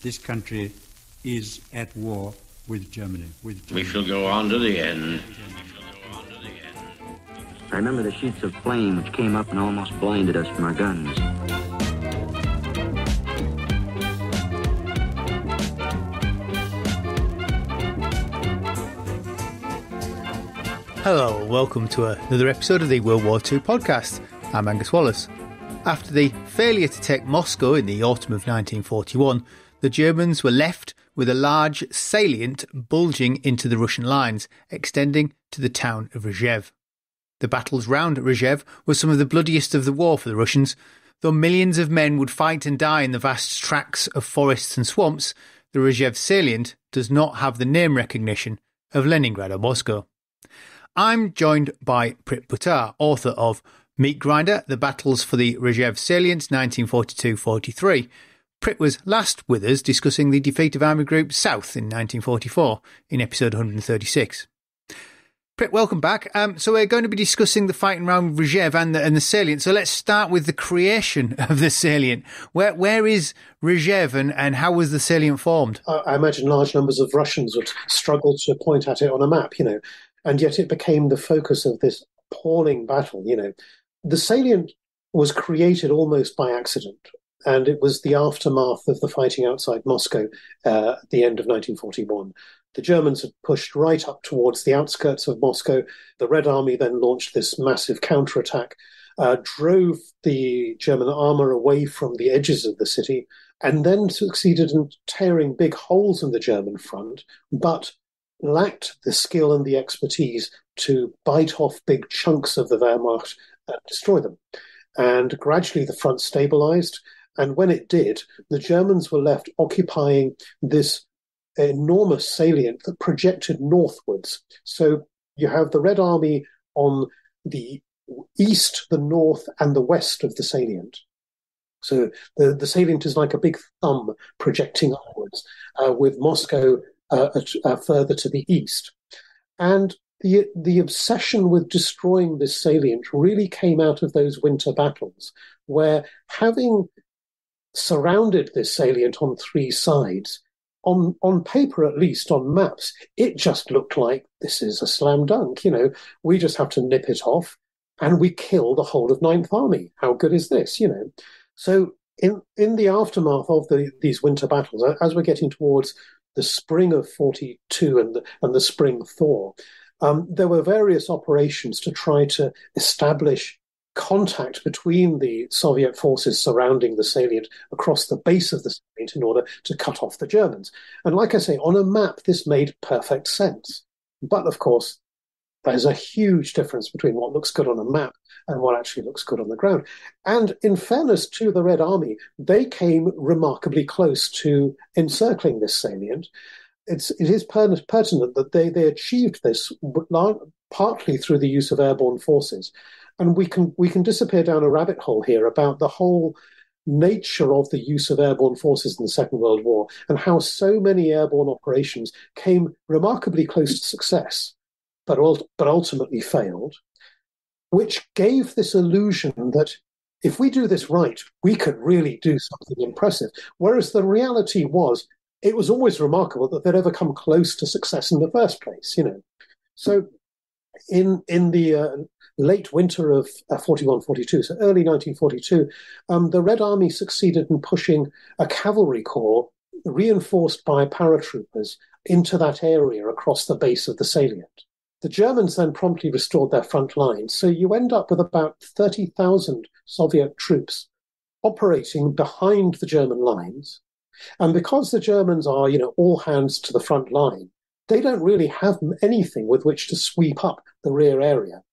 this country is at war with Germany. We shall go on to the end. I remember the sheets of flame which came up and almost blinded us from our guns. Hello, welcome to another episode of the World War II podcast. I'm Angus Wallace. After the failure to take Moscow in the autumn of 1941, the Germans were left with a large salient bulging into the Russian lines, extending to the town of Rzhev. The battles round Rzhev were some of the bloodiest of the war for the Russians. Though millions of men would fight and die in the vast tracts of forests and swamps, the Rzhev Salient does not have the name recognition of Leningrad or Moscow. I'm joined by Prit, Buttar, author of Meat Grinder, The Battles for the Rzhev Salient 1942-43. Prit was last with us discussing the defeat of Army Group South in 1944 in episode 136. Prit, welcome back. So we're going to be discussing the fighting around Rzhev and the salient. So let's start with the creation of the salient. Where is Rzhev and how was the salient formed? I imagine large numbers of Russians would struggle to point at it on a map, and yet it became the focus of this appalling battle. The salient was created almost by accident, and it was the aftermath of the fighting outside Moscow at the end of 1941. The Germans had pushed right up towards the outskirts of Moscow. The Red Army then launched this massive counterattack, drove the German armour away from the edges of the city, and then succeeded in tearing big holes in the German front, but lacked the skill and the expertise to bite off big chunks of the Wehrmacht and destroy them. And gradually the front stabilised, and when it did, the Germans were left occupying this enormous salient that projected northwards. So you have the Red Army on the east, the north, and the west of the salient. So the salient is like a big thumb projecting upwards, with Moscow further to the east. And the obsession with destroying this salient really came out of those winter battles, where having surrounded this salient on three sides, on paper at least, on maps, it just looked like this is a slam dunk. We just have to nip it off and we kill the whole of Ninth Army. How good is this? So in the aftermath of these winter battles, as we're getting towards the spring of 42 and the spring thaw, there were various operations to try to establish contact between the Soviet forces surrounding the salient across the base of the salient in order to cut off the Germans. And like I say, on a map, this made perfect sense. But of course, there's a huge difference between what looks good on a map and what actually looks good on the ground. And in fairness to the Red Army, they came remarkably close to encircling this salient. It is pertinent that they achieved this partly through the use of airborne forces. And we can disappear down a rabbit hole here about the whole nature of the use of airborne forces in the Second World War and how so many airborne operations came remarkably close to success, but ultimately failed, which gave this illusion that if we do this right, we could really do something impressive. Whereas the reality was, it was always remarkable that they'd ever come close to success in the first place. So in the late winter of 41-42, so early 1942, the Red Army succeeded in pushing a cavalry corps reinforced by paratroopers into that area across the base of the salient. The Germans then promptly restored their front lines, so you end up with about 30,000 Soviet troops operating behind the German lines. And because the Germans are, all hands to the front line, they don't really have anything with which to sweep up the rear area.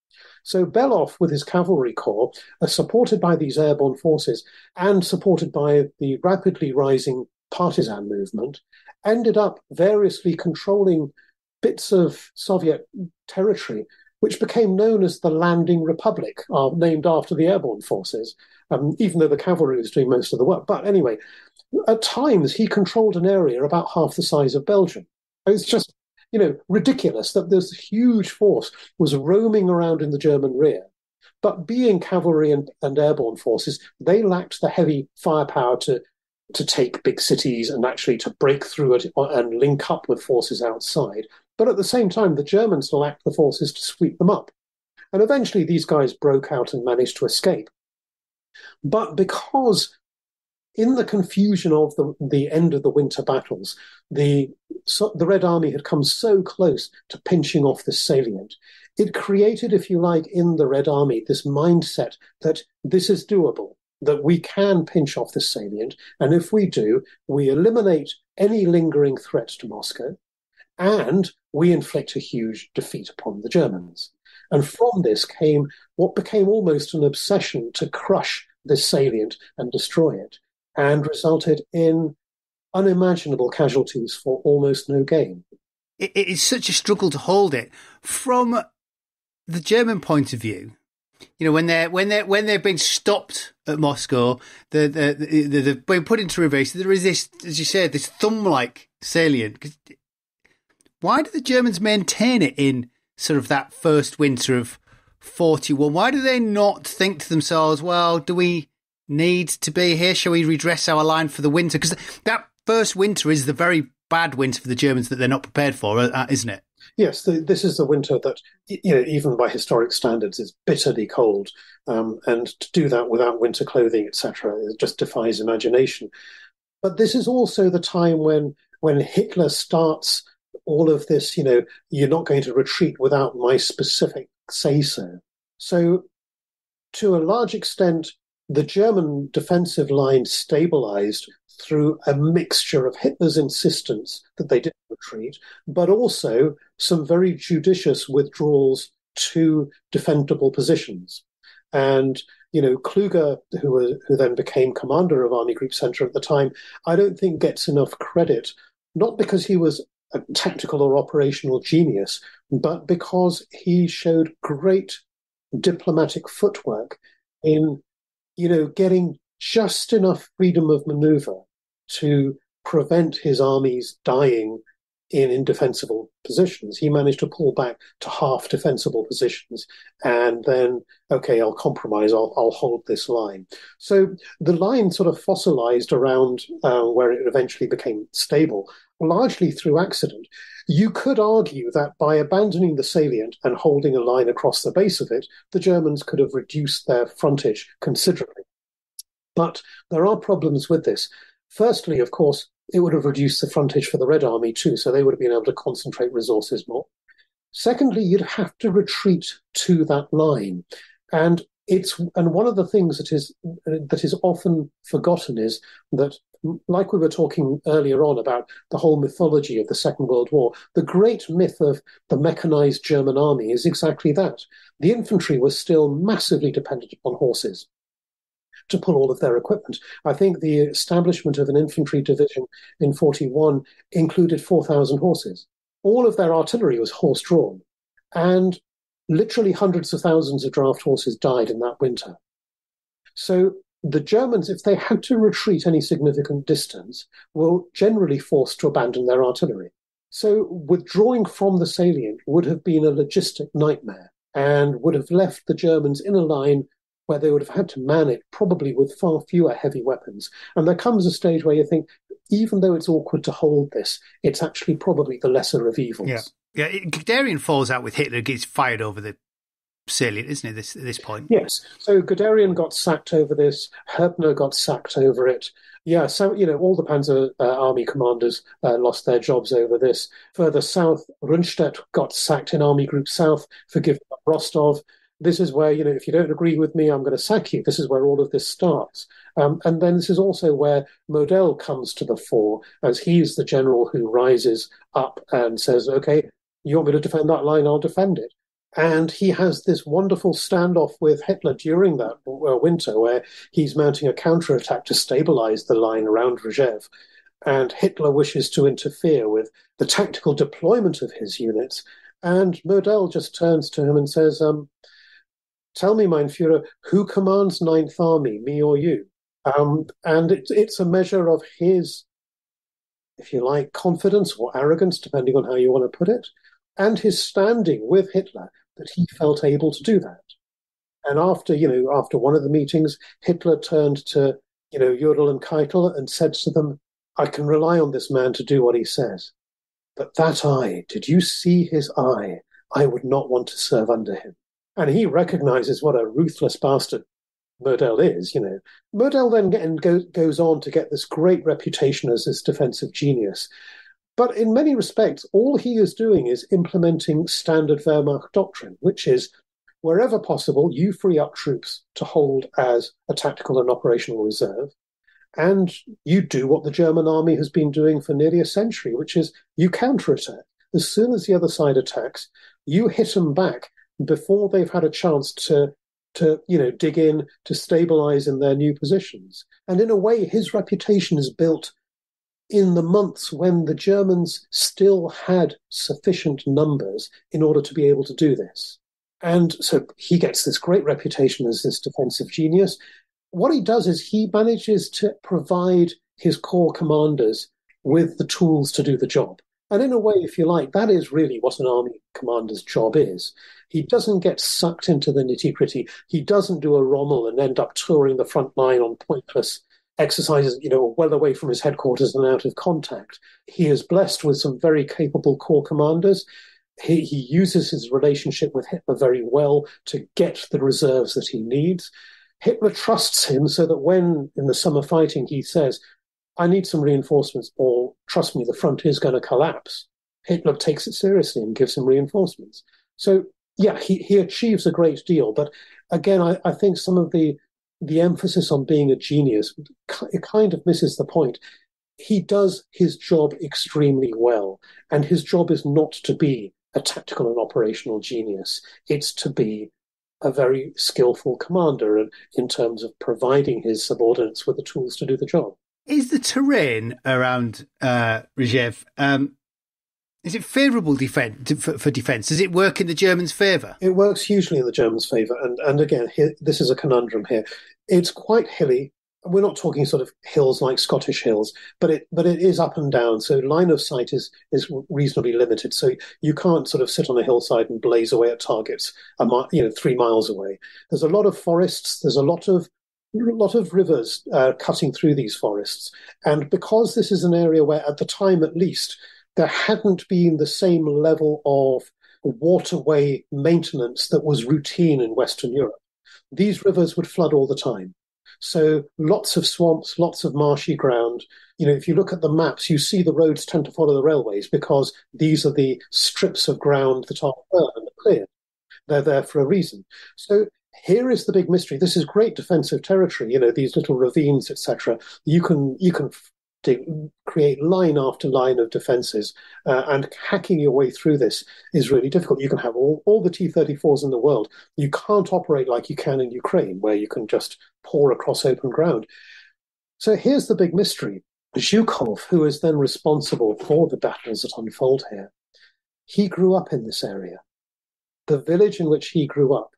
So Belov, with his cavalry corps, supported by these airborne forces and supported by the rapidly rising partisan movement, ended up variously controlling bits of Soviet territory, which became known as the Landing Republic, named after the airborne forces, even though the cavalry was doing most of the work. But anyway, at times he controlled an area about half the size of Belgium. It's just ridiculous that this huge force was roaming around in the German rear. But being cavalry and airborne forces, they lacked the heavy firepower to to take big cities and actually to break through it and link up with forces outside. But at the same time, the Germans lacked the forces to sweep them up. And eventually these guys broke out and managed to escape. But because in the confusion of the end of the winter battles, the Red Army had come so close to pinching off this salient. It created, if you like, in the Red Army, this mindset that this is doable, that we can pinch off this salient. And if we do, we eliminate any lingering threat to Moscow, and we inflict a huge defeat upon the Germans. And from this came what became almost an obsession to crush this salient and destroy it, and resulted in unimaginable casualties for almost no gain. It is such a struggle to hold it. From the German point of view, you know, when they've been stopped at Moscow, they've been put into reverse. There is this, as you said, this thumb-like salient. Why do the Germans maintain it in sort of that first winter of 41? Why do they not think to themselves, well, do we need to be here? Shall we redress our line for the winter? Because that first winter is the very bad winter for the Germans that they're not prepared for, isn't it? Yes, this is the winter that, you know, even by historic standards, is bitterly cold, and to do that without winter clothing, etc., it just defies imagination. But this is also the time when Hitler starts all of this, you know, you're not going to retreat without my specific say-so. So, to a large extent, the German defensive line stabilized through a mixture of Hitler's insistence that they didn't retreat, but also some very judicious withdrawals to defendable positions. And, you know, Kluge, who then became commander of Army Group Center at the time, I don't think gets enough credit, not because he was a tactical or operational genius, but because he showed great diplomatic footwork in, you know, getting just enough freedom of maneuver to prevent his armies dying in indefensible positions. He managed to pull back to half defensible positions, and then, okay, I'll compromise, I'll hold this line. So the line sort of fossilized around where it eventually became stable, largely through accident. You could argue that by abandoning the salient and holding a line across the base of it, the Germans could have reduced their frontage considerably. But there are problems with this. Firstly, of course, it would have reduced the frontage for the Red Army too, so they would have been able to concentrate resources more. Secondly, you'd have to retreat to that line. And one of the things that is often forgotten is that, like we were talking earlier on about the whole mythology of the Second World War, the great myth of the mechanized German army is exactly that. The infantry was still massively dependent upon horses to pull all of their equipment. I think the establishment of an infantry division in 41 included 4,000 horses. All of their artillery was horse-drawn, and literally hundreds of thousands of draft horses died in that winter. So the Germans, if they had to retreat any significant distance, were generally forced to abandon their artillery. So withdrawing from the salient would have been a logistic nightmare and would have left the Germans in a line where they would have had to man it probably with far fewer heavy weapons. And there comes a stage where you think, even though it's awkward to hold this, it's actually probably the lesser of evils. Yeah. Guderian falls out with Hitler, gets fired over the salient, isn't it, at this point? Yes. So Guderian got sacked over this. Herbner got sacked over it. Yeah, so, you know, all the Panzer Army commanders lost their jobs over this. Further south, Rundstedt got sacked in Army Group South for giving up Rostov. This is where, you know, if you don't agree with me, I'm going to sack you. This is where all of this starts. And then this is also where Model comes to the fore, as he's the general who rises up and says, okay, you want me to defend that line, I'll defend it. And he has this wonderful standoff with Hitler during that winter where he's mounting a counterattack to stabilize the line around Rzhev. And Hitler wishes to interfere with the tactical deployment of his units. And Model just turns to him and says, tell me, mein Führer, who commands Ninth Army, me or you? And it's a measure of his, if you like, confidence or arrogance, depending on how you want to put it, and his standing with Hitler, that he felt able to do that. And after one of the meetings, Hitler turned to Jodl and Keitel, and said to them, I can rely on this man to do what he says. But that eye, did you see his eye? I would not want to serve under him. And he recognizes what a ruthless bastard Model is. Model then goes on to get this great reputation as this defensive genius. But in many respects, all he is doing is implementing standard Wehrmacht doctrine, which is wherever possible, you free up troops to hold as a tactical and operational reserve. And you do what the German army has been doing for nearly a century, which is you counterattack. As soon as the other side attacks, you hit them back before they've had a chance to dig in, to stabilize in their new positions. And in a way, his reputation is built in the months when the Germans still had sufficient numbers in order to be able to do this. And so he gets this great reputation as this defensive genius. What he does is he manages to provide his corps commanders with the tools to do the job. And in a way, if you like, that is really what an army commander's job is. He doesn't get sucked into the nitty-gritty. He doesn't do a Rommel and end up touring the front line on pointless exercises, well away from his headquarters and out of contact. He is blessed with some very capable corps commanders. He uses his relationship with Hitler very well to get the reserves that he needs. Hitler trusts him so that when, in the summer fighting, he says, I need some reinforcements, or trust me, the front is going to collapse, Hitler takes it seriously and gives him reinforcements. So, yeah, he achieves a great deal. But again, I think some of the emphasis on being a genius, it kind of misses the point. He does his job extremely well, and his job is not to be a tactical and operational genius. It's to be a very skillful commander in terms of providing his subordinates with the tools to do the job. Is the terrain around Rzhev, is it favourable for defence? Does it work in the Germans' favour? It works hugely in the Germans' favour. And again, this is a conundrum here. It's quite hilly. We're not talking sort of hills like Scottish hills, but it is up and down. So line of sight is reasonably limited. So you can't sort of sit on a hillside and blaze away at targets 3 miles away. There's a lot of forests. There's a lot of rivers cutting through these forests. And because this is an area where, at the time at least, there hadn't been the same level of waterway maintenance that was routine in Western Europe, these rivers would flood all the time. So lots of swamps, lots of marshy ground. If you look at the maps, you see the roads tend to follow the railways because these are the strips of ground that are firm and cleared. They're there for a reason. So here is the big mystery. This is great defensive territory, these little ravines, etc. You can create line after line of defenses, and hacking your way through this is really difficult. You can have all the T-34s in the world. You can't operate like you can in Ukraine, where you can just pour across open ground. So here's the big mystery. Zhukov, who is then responsible for the battles that unfold here, he grew up in this area. The village in which he grew up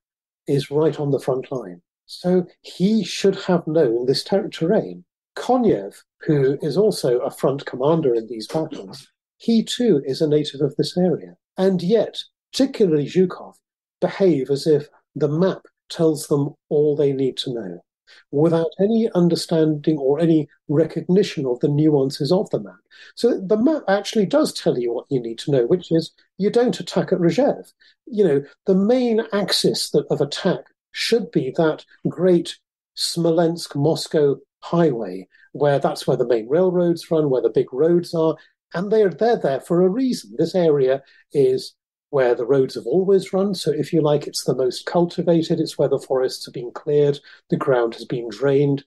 is right on the front line. So he should have known this terrain. Konev, who is also a front commander in these battles, he too is a native of this area. And yet, particularly Zhukov, behave as if the map tells them all they need to know, without any understanding or any recognition of the nuances of the map. So the map actually does tell you what you need to know, which is you don't attack at Rzhev. The main axis of attack should be that great Smolensk-Moscow highway, where that's where the main railroads run, where the big roads are, and they're there for a reason. This area is where the roads have always run, so if you like, it's the most cultivated, it's where the forests have been cleared, the ground has been drained,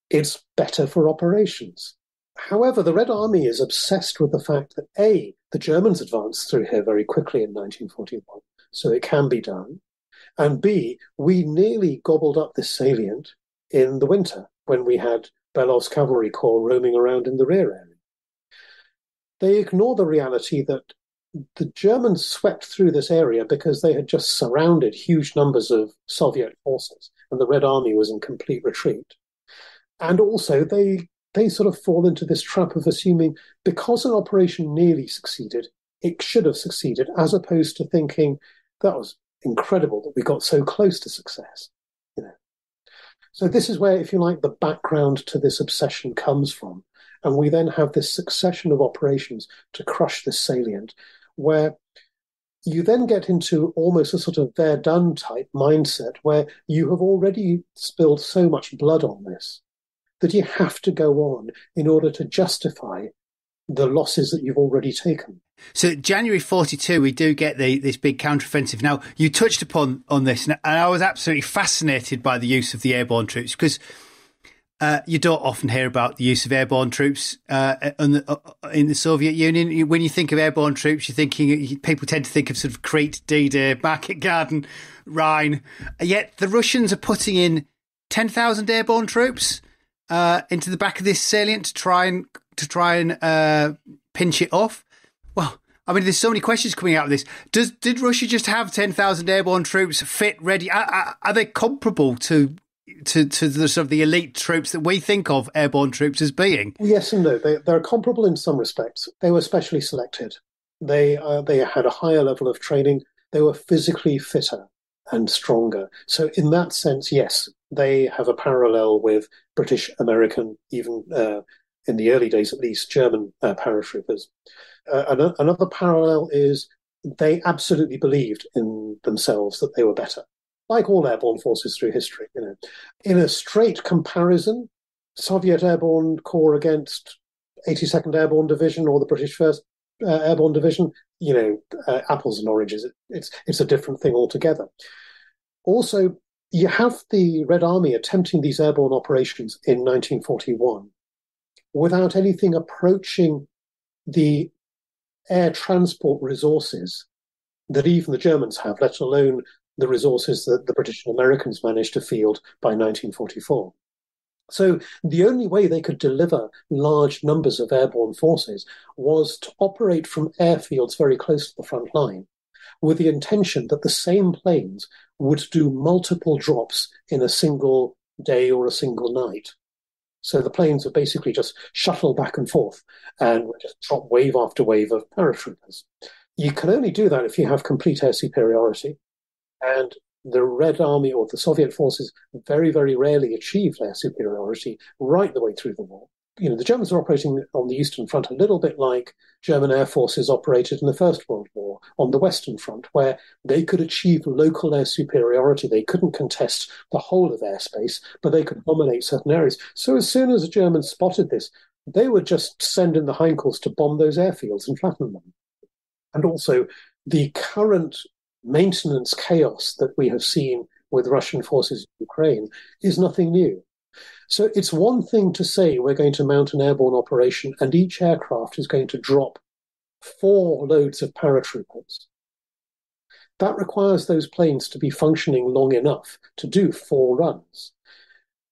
it's better for operations. However, the Red Army is obsessed with the fact that A, the Germans advanced through here very quickly in 1941, so it can be done, and B, we nearly gobbled up this salient in the winter, when we had Belov's cavalry corps roaming around in the rear area. They ignore the reality that the Germans swept through this area because they had just surrounded huge numbers of Soviet forces, and the Red Army was in complete retreat. And also, they sort of fall into this trap of assuming because an operation nearly succeeded, it should have succeeded, as opposed to thinking that was incredible that we got so close to success. So this is where, if you like, the background to this obsession comes from. And we then have this succession of operations to crush this salient, where you then get into almost a sort of Verdun type mindset where you have already spilled so much blood on this that you have to go on in order to justify the losses that you've already taken. So January 42, we do get this big counteroffensive. Now, you touched upon this, and I was absolutely fascinated by the use of the airborne troops, because you don't often hear about the use of airborne troops in the Soviet Union. When you think of airborne troops, people tend to think of sort of Crete, D-Day, Market Garden, Rhine. Yet the Russians are putting in 10,000 airborne troops into the back of this salient to try and pinch it off. Well, I mean, there's so many questions coming out of this. Did Russia just have 10,000 airborne troops fit, ready? Are they comparable to the sort of the elite troops that we think of airborne troops as being? Yes and no. They're comparable in some respects. They were specially selected. They had a higher level of training. They were physically fitter and stronger. So in that sense, yes, they have a parallel with British, American, even in the early days at least, German paratroopers. Another parallel is they absolutely believed in themselves that they were better, like all airborne forces through history. In a straight comparison, Soviet Airborne Corps against 82nd Airborne Division or the British 1st Airborne Division, apples and oranges. It's a different thing altogether. Also, you have the Red Army attempting these airborne operations in 1941 without anything approaching the air transport resources that even the Germans have, let alone the resources that the British and Americans managed to field by 1944. So the only way they could deliver large numbers of airborne forces was to operate from airfields very close to the front line, with the intention that the same planes would do multiple drops in a single day or a single night. So the planes would basically just shuttle back and forth and would just drop wave after wave of paratroopers. You can only do that if you have complete air superiority. And the Red Army or the Soviet forces very, very rarely achieved air superiority right the way through the war. The Germans are operating on the Eastern Front a little bit like German air forces operated in the First World War on the Western Front, where they could achieve local air superiority. They couldn't contest the whole of airspace, but they could dominate certain areas. So as soon as the Germans spotted this, they would just send in the Heinkel's to bomb those airfields and flatten them. And also, the current maintenance chaos that we have seen with Russian forces in Ukraine is nothing new. So it's one thing to say we're going to mount an airborne operation and each aircraft is going to drop 4 loads of paratroopers. That requires those planes to be functioning long enough to do 4 runs.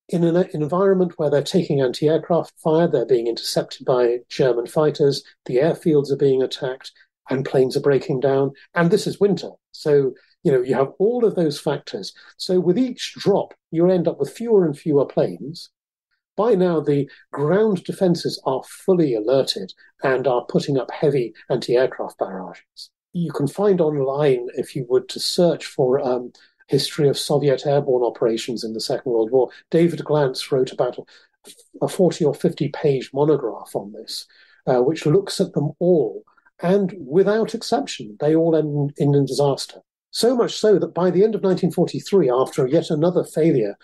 In an environment where they're taking anti-aircraft fire, they're being intercepted by German fighters, the airfields are being attacked, and planes are breaking down, and this is winter. So, you have all of those factors. So with each drop, you end up with fewer and fewer planes. By now, the ground defenses are fully alerted and are putting up heavy anti-aircraft barrages. You can find online, if you would, to search for history of Soviet airborne operations in the Second World War. David Glantz wrote about a 40 or 50-page monograph on this, which looks at them all. And without exception, they all end in a disaster. So much so that by the end of 1943, after yet another failure,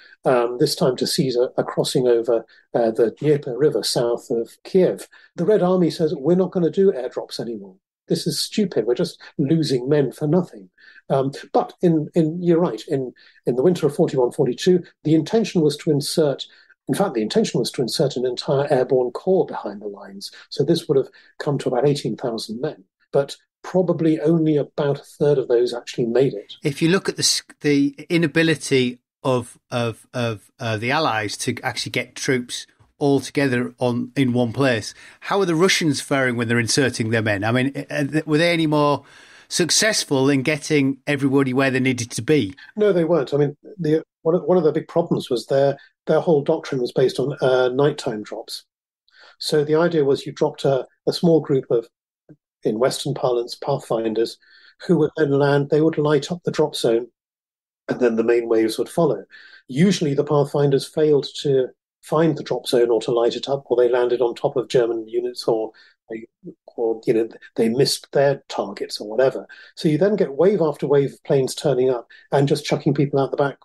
this time to seize a crossing over the Dnieper River south of Kiev, the Red Army says, we're not going to do airdrops anymore. This is stupid. We're just losing men for nothing. But you're right, in the winter of 41-42, the intention was to insert an entire airborne corps behind the lines. So this would have come to about 18,000 men. But probably only about a third of those actually made it. If you look at the inability of the Allies to actually get troops all together in one place, how are the Russians faring when they're inserting their men? I mean, were they any more successful in getting everybody where they needed to be? No, they weren't. I mean, one of the big problems was their whole doctrine was based on nighttime drops. So the idea was you dropped a small group of, in Western parlance, pathfinders, who would then land. They would light up the drop zone, and then the main waves would follow. Usually the Pathfinders failed to find the drop zone or to light it up, or they landed on top of German units, or they missed their targets or whatever. So you then get wave after wave of planes turning up and just chucking people out the back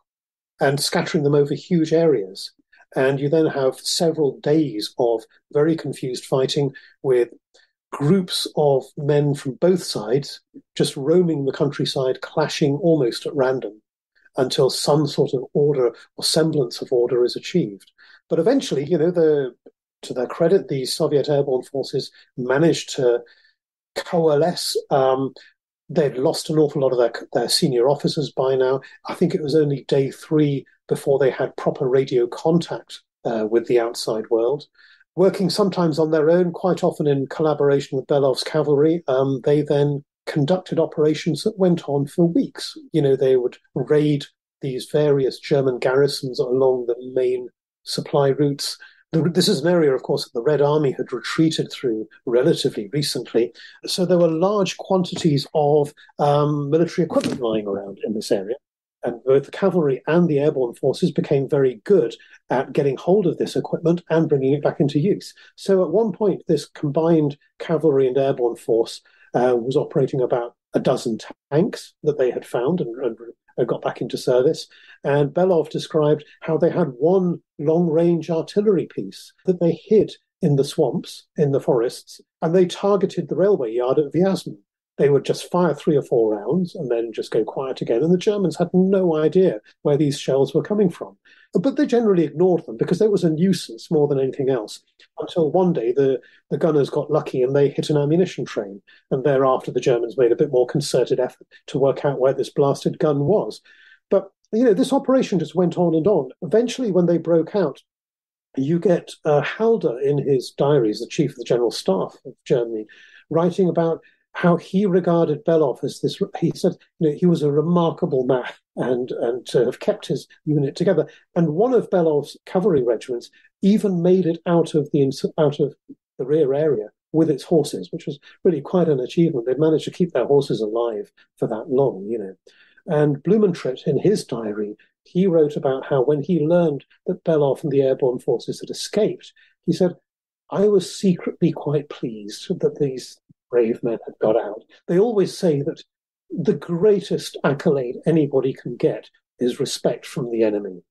and scattering them over huge areas. And you then have several days of very confused fighting with groups of men from both sides just roaming the countryside, clashing almost at random until some sort of order or semblance of order is achieved. But eventually, to their credit, the Soviet airborne forces managed to coalesce. They'd lost an awful lot of their senior officers by now. I think it was only day 3 before they had proper radio contact with the outside world. Working sometimes on their own, quite often in collaboration with Belov's cavalry, they then conducted operations that went on for weeks. They would raid these various German garrisons along the main supply routes. This is an area, of course, that the Red Army had retreated through relatively recently. So there were large quantities of military equipment lying around in this area. And both the cavalry and the airborne forces became very good at getting hold of this equipment and bringing it back into use. So at one point, this combined cavalry and airborne force was operating about a dozen tanks that they had found and got back into service. And Belov described how they had one long-range artillery piece that they hid in the swamps, in the forests, and they targeted the railway yard at Vyazma. They would just fire 3 or 4 rounds and then just go quiet again. And the Germans had no idea where these shells were coming from. But they generally ignored them because it was a nuisance more than anything else. Until one day the gunners got lucky and they hit an ammunition train. And thereafter the Germans made a bit more concerted effort to work out where this blasted gun was. But, this operation just went on and on. Eventually, when they broke out, you get Halder in his diaries, the chief of the general staff of Germany, writing about how he regarded Belov as this. He said, he was a remarkable man and to have kept his unit together. And one of Belov's cavalry regiments even made it out of the rear area with its horses, which was really quite an achievement. They'd managed to keep their horses alive for that long, And Blumentritt, in his diary, he wrote about how when he learned that Belov and the airborne forces had escaped, he said, I was secretly quite pleased that these brave men had got out. They always say that the greatest accolade anybody can get is respect from the enemy,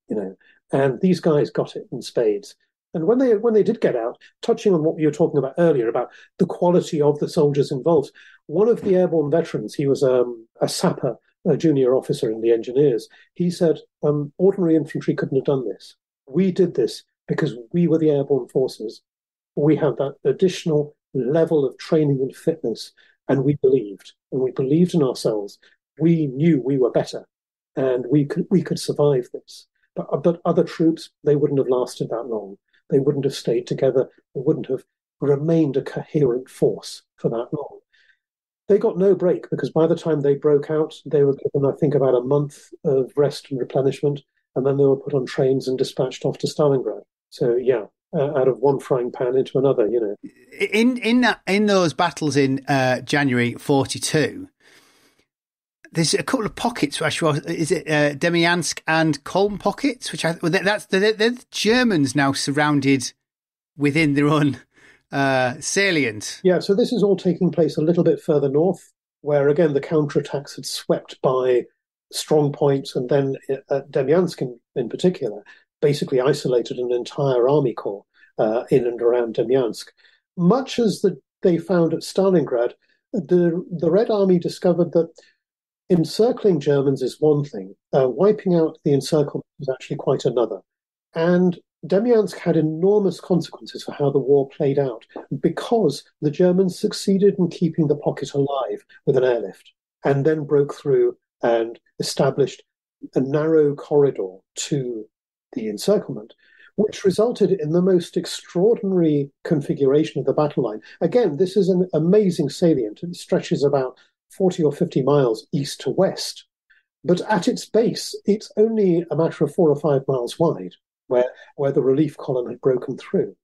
and these guys got it in spades. And when they did get out, touching on what you were talking about earlier about the quality of the soldiers involved, one of the airborne veterans, he was a sapper, a junior officer in the engineers, he said, ordinary infantry couldn't have done this. We did this because we were the airborne forces. We had that additional level of training and fitness, and we believed in ourselves. We knew we were better, and we could survive this. But other troops, they wouldn't have lasted that long. They wouldn't have stayed together. They wouldn't have remained a coherent force for that long. They got no break because by the time they broke out, they were given, I think, about a month of rest and replenishment, and then they were put on trains and dispatched off to Stalingrad. So, out of one frying pan into another, In those battles in January 1942, there's a couple of pockets. Is it Demyansk and Kolm pockets? They're the Germans now surrounded within their own salient. Yeah, so this is all taking place a little bit further north, where again the counterattacks had swept by strong points, and then Demyansk in particular basically isolated an entire army corps in and around Demyansk. Much as they found at Stalingrad, the Red Army discovered that encircling Germans is one thing, wiping out the encirclement was actually quite another. And Demyansk had enormous consequences for how the war played out because the Germans succeeded in keeping the pocket alive with an airlift and then broke through and established a narrow corridor to the encirclement, which resulted in the most extraordinary configuration of the battle line. Again, this is an amazing salient. It stretches about 40 or 50 miles east to west. But at its base, it's only a matter of 4 or 5 miles wide, where the relief column had broken through.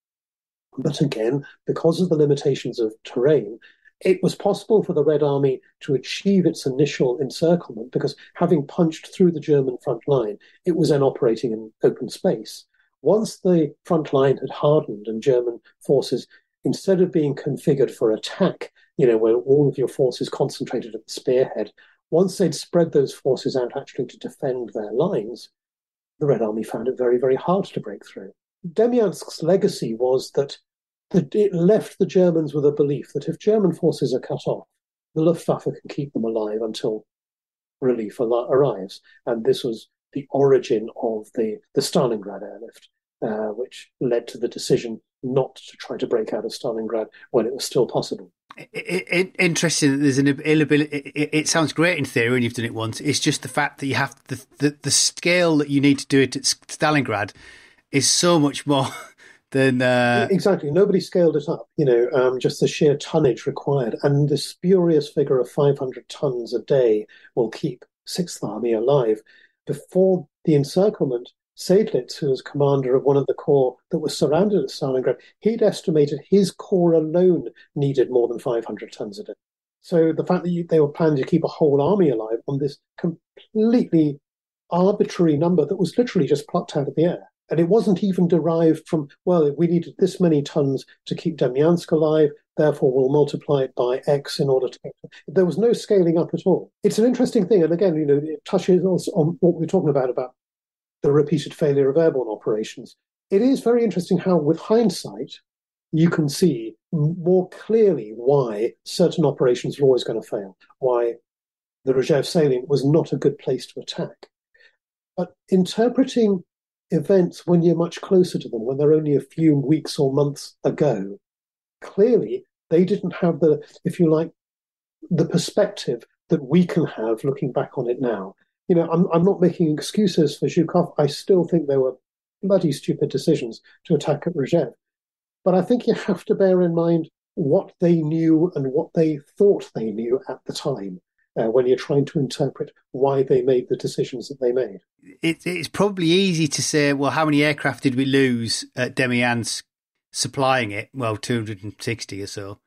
But again, because of the limitations of terrain, It was possible for the Red Army to achieve its initial encirclement because having punched through the German front line, it was then operating in open space. Once the front line had hardened and German forces, instead of being configured for attack, where all of your forces concentrated at the spearhead, once they'd spread those forces out actually to defend their lines, the Red Army found it very, very hard to break through. Demyansk's legacy was that it left the Germans with a belief that if German forces are cut off, the Luftwaffe can keep them alive until relief arrives. And this was the origin of the Stalingrad airlift, which led to the decision not to try to break out of Stalingrad when it was still possible. Interesting that there's an inability. It sounds great in theory when you've done it once. It's just the fact that you have the scale that you need to do it at Stalingrad is so much more than exactly. Nobody scaled it up. Just the sheer tonnage required, and the spurious figure of 500 tons a day will keep Sixth Army alive. Before the encirclement, Seydlitz, who was commander of one of the corps that was surrounded at Stalingrad, he'd estimated his corps alone needed more than 500 tons a day. So the fact that they were planning to keep a whole army alive on this completely arbitrary number that was literally just plucked out of the air. And it wasn't even derived from, well, we needed this many tons to keep Demyansk alive, therefore we'll multiply it by X in order to... There was no scaling up at all. It's an interesting thing. And again, it touches also on what we're talking about the repeated failure of airborne operations. It is very interesting how, with hindsight, you can see more clearly why certain operations were always going to fail, why the Rzhev Salient was not a good place to attack. But interpreting events when you're much closer to them, when they're only a few weeks or months ago, clearly they didn't have the, if you like, the perspective that we can have looking back on it now. I'm not making excuses for Zhukov. I still think they were bloody stupid decisions to attack at Rzhev. But I think you have to bear in mind what they knew and what they thought they knew at the time when you're trying to interpret why they made the decisions that they made. It's probably easy to say, well, how many aircraft did we lose at Demyansk supplying it? Well, 260 or so.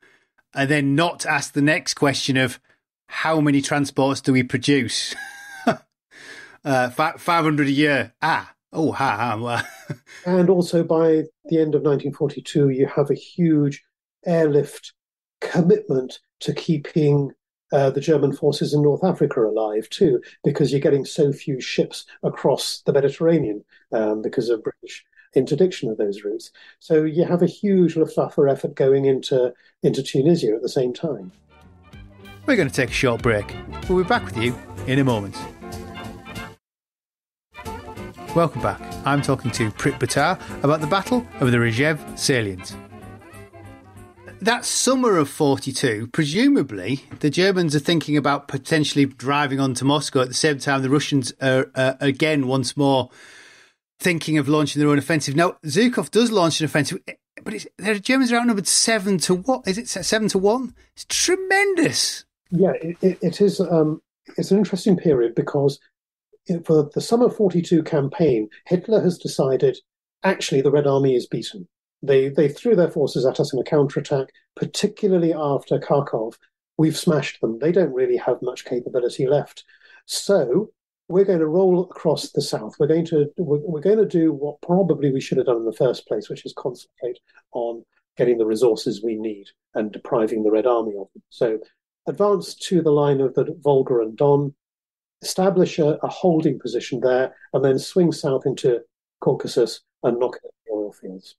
And then not ask the next question of how many transports do we produce? 500 a year. And also by the end of 1942, you have a huge airlift commitment to keeping the German forces in North Africa alive too, because you're getting so few ships across the Mediterranean because of British interdiction of those routes. So you have a huge Luftwaffe effort going into Tunisia at the same time. We're going to take a short break. We'll be back with you in a moment. Welcome back. I'm talking to Prit Buttar about the Battle of the Rzhev Salient. That summer of 42, presumably, the Germans are thinking about potentially driving on to Moscow at the same time the Russians are, again, once more thinking of launching their own offensive. Now, Zhukov does launch an offensive, but the Germans are outnumbered 7 to what? Is it 7 to 1? It's tremendous. Yeah, it is. It's an interesting period because for the summer 42 campaign, Hitler has decided, actually, the Red Army is beaten. They threw their forces at us in a counterattack, particularly after Kharkov. We've smashed them. They don't really have much capability left. So we're going to roll across the south. We're going to do what probably we should have done in the first place, which is concentrate on getting the resources we need and depriving the Red Army of them. So advance to the line of the Volga and Don, establish a holding position there, and then swing south into Caucasus and knock at the oil fields.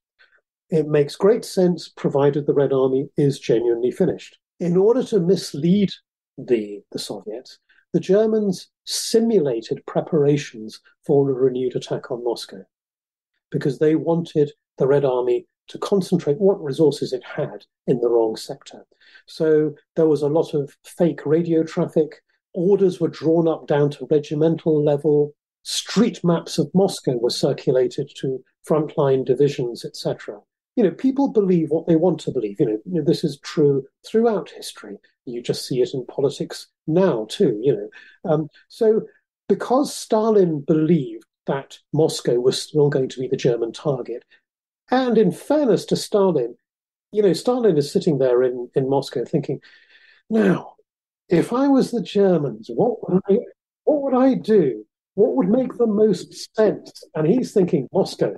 It makes great sense, provided the Red Army is genuinely finished. In order to mislead the Soviets, the Germans simulated preparations for a renewed attack on Moscow because they wanted the Red Army to concentrate what resources it had in the wrong sector. So there was a lot of fake radio traffic. Orders were drawn up down to regimental level. Street maps of Moscow were circulated to frontline divisions, etc. People believe what they want to believe. This is true throughout history. You just see it in politics now too. So because Stalin believed that Moscow was still going to be the German target, and in fairness to Stalin, Stalin is sitting there in Moscow thinking, now, if I was the Germans, what would I do? What would make the most sense? And he's thinking Moscow.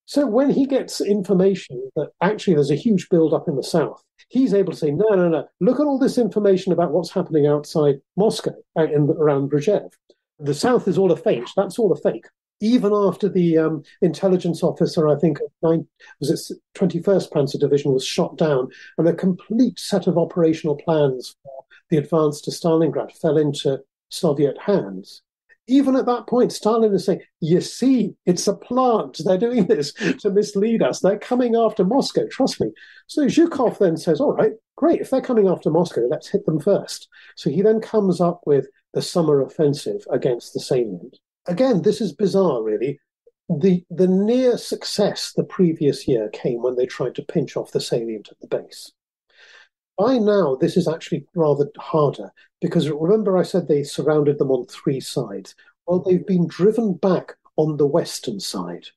So when he gets information that actually there's a huge build-up in the south, he's able to say, no, no, no, look at all this information about what's happening outside Moscow, around Rzhev. The south is all a feint. That's all a fake. Even after the intelligence officer, I think, was it 21st Panzer Division was shot down, and a complete set of operational plans for the advance to Stalingrad fell into Soviet hands. Even at that point, Stalin is saying, you see, it's a plant. They're doing this to mislead us. They're coming after Moscow, trust me. So Zhukov then says, all right, great. If they're coming after Moscow, let's hit them first. So he then comes up with the summer offensive against the salient. Again, this is bizarre, really. The near success the previous year came when they tried to pinch off the salient at the base. By now, this is actually rather harder, because remember I said they surrounded them on three sides. Well, they've been driven back on the western side.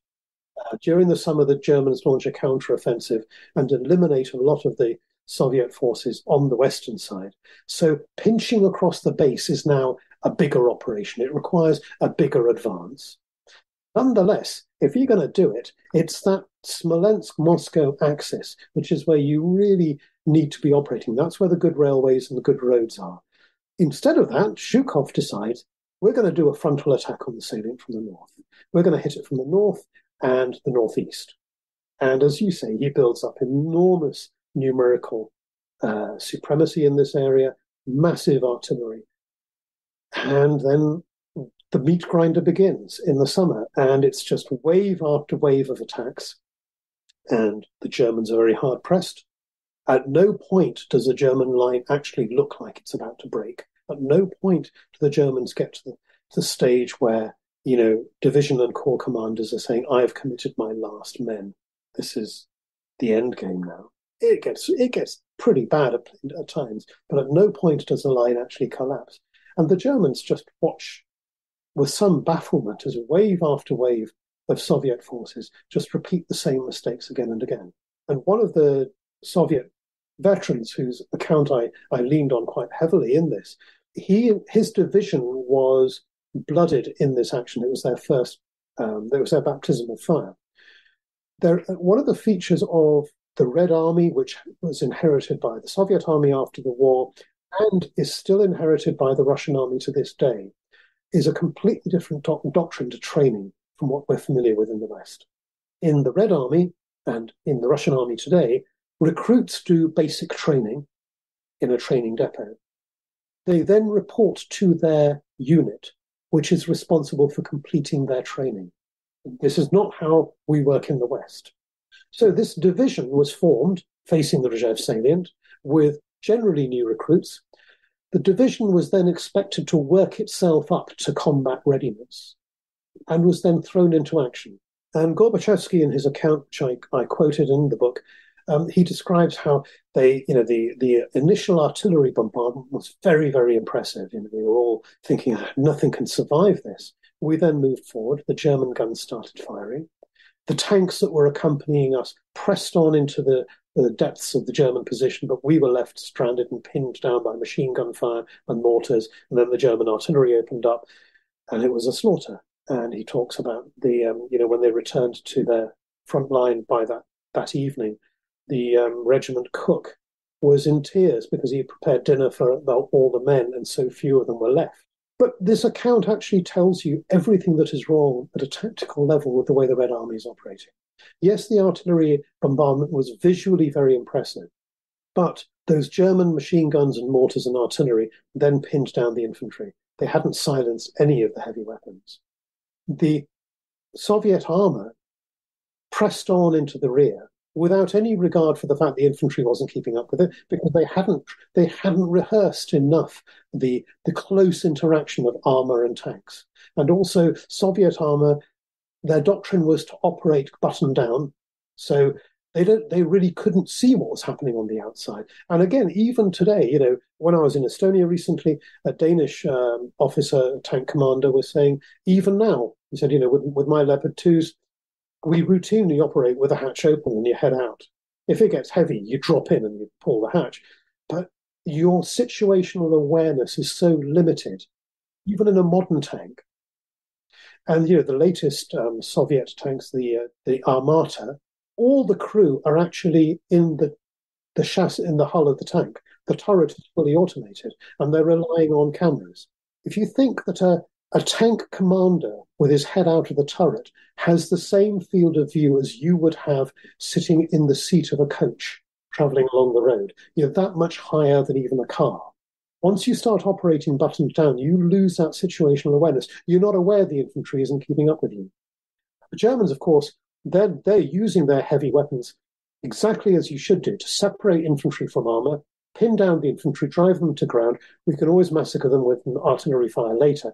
During the summer, the Germans launch a counteroffensive and eliminate a lot of the Soviet forces on the western side. So pinching across the base is now a bigger operation. It requires a bigger advance. Nonetheless, if you're going to do it, it's that Smolensk-Moscow axis, which is where you really need to be operating. That's where the good railways and the good roads are. Instead of that, Zhukov decides, we're going to do a frontal attack on the salient from the north. We're going to hit it from the north and the northeast. And as you say, he builds up enormous numerical supremacy in this area, massive artillery. And then the meat grinder begins in the summer, and it's just wave after wave of attacks. And the Germans are very hard pressed. At no point does the German line actually look like it's about to break. At no point do the Germans get to the stage where, division and corps commanders are saying, I've committed my last men. This is the end game now. It gets pretty bad at times, but at no point does the line actually collapse. And the Germans just watch with some bafflement as wave after wave of Soviet forces just repeat the same mistakes again and again. And one of the Soviet veterans whose account I leaned on quite heavily in this, his division was blooded in this action. It was their first, it was their baptism of fire. One of the features of the Red Army, which was inherited by the Soviet Army after the war and is still inherited by the Russian Army to this day, is a completely different doctrine to training from what we're familiar with in the West. In the Red Army and in the Russian Army today, recruits do basic training in a training depot. They then report to their unit, which is responsible for completing their training. This is not how we work in the West. So this division was formed facing the Rzhev Salient with generally new recruits. The division was then expected to work itself up to combat readiness and was then thrown into action. And Gorbachevsky, in his account, which I quoted in the book, he describes how the initial artillery bombardment was very, very impressive. We were all thinking, nothing can survive this. We then moved forward. The German guns started firing. The tanks that were accompanying us pressed on into the depths of the German position, but we were left stranded and pinned down by machine gun fire and mortars. And then the German artillery opened up, and it was a slaughter. And he talks about when they returned to their front line by that evening, the regiment cook was in tears because he had prepared dinner for all the men, and so few of them were left. But this account actually tells you everything that is wrong at a tactical level with the way the Red Army is operating. Yes, the artillery bombardment was visually very impressive, but those German machine guns and mortars and artillery then pinned down the infantry. They hadn't silenced any of the heavy weapons. The Soviet armor pressed on into the rear without any regard for the fact the infantry wasn't keeping up with it, because they hadn't rehearsed enough the close interaction of armor and tanks. And also Soviet armor, their doctrine was to operate button down, so they really couldn't see what was happening on the outside. And again, even today, when I was in Estonia recently, a Danish officer, tank commander, was saying, even now, he said, with my Leopard 2s, we routinely operate with a hatch open and you head out. If it gets heavy, you drop in and you pull the hatch. But your situational awareness is so limited, even in a modern tank. And the latest Soviet tanks, the Armata, all the crew are actually in the chassis, in the hull of the tank. The turret is fully automated, and they're relying on cameras. If you think that a tank commander with his head out of the turret has the same field of view as you would have sitting in the seat of a coach traveling along the road, you're that much higher than even a car. Once you start operating buttons down, you lose that situational awareness. You're not aware the infantry isn't keeping up with you. The Germans, of course, they're using their heavy weapons exactly as you should do, to separate infantry from armour, pin down the infantry, drive them to ground. We can always massacre them with artillery fire later.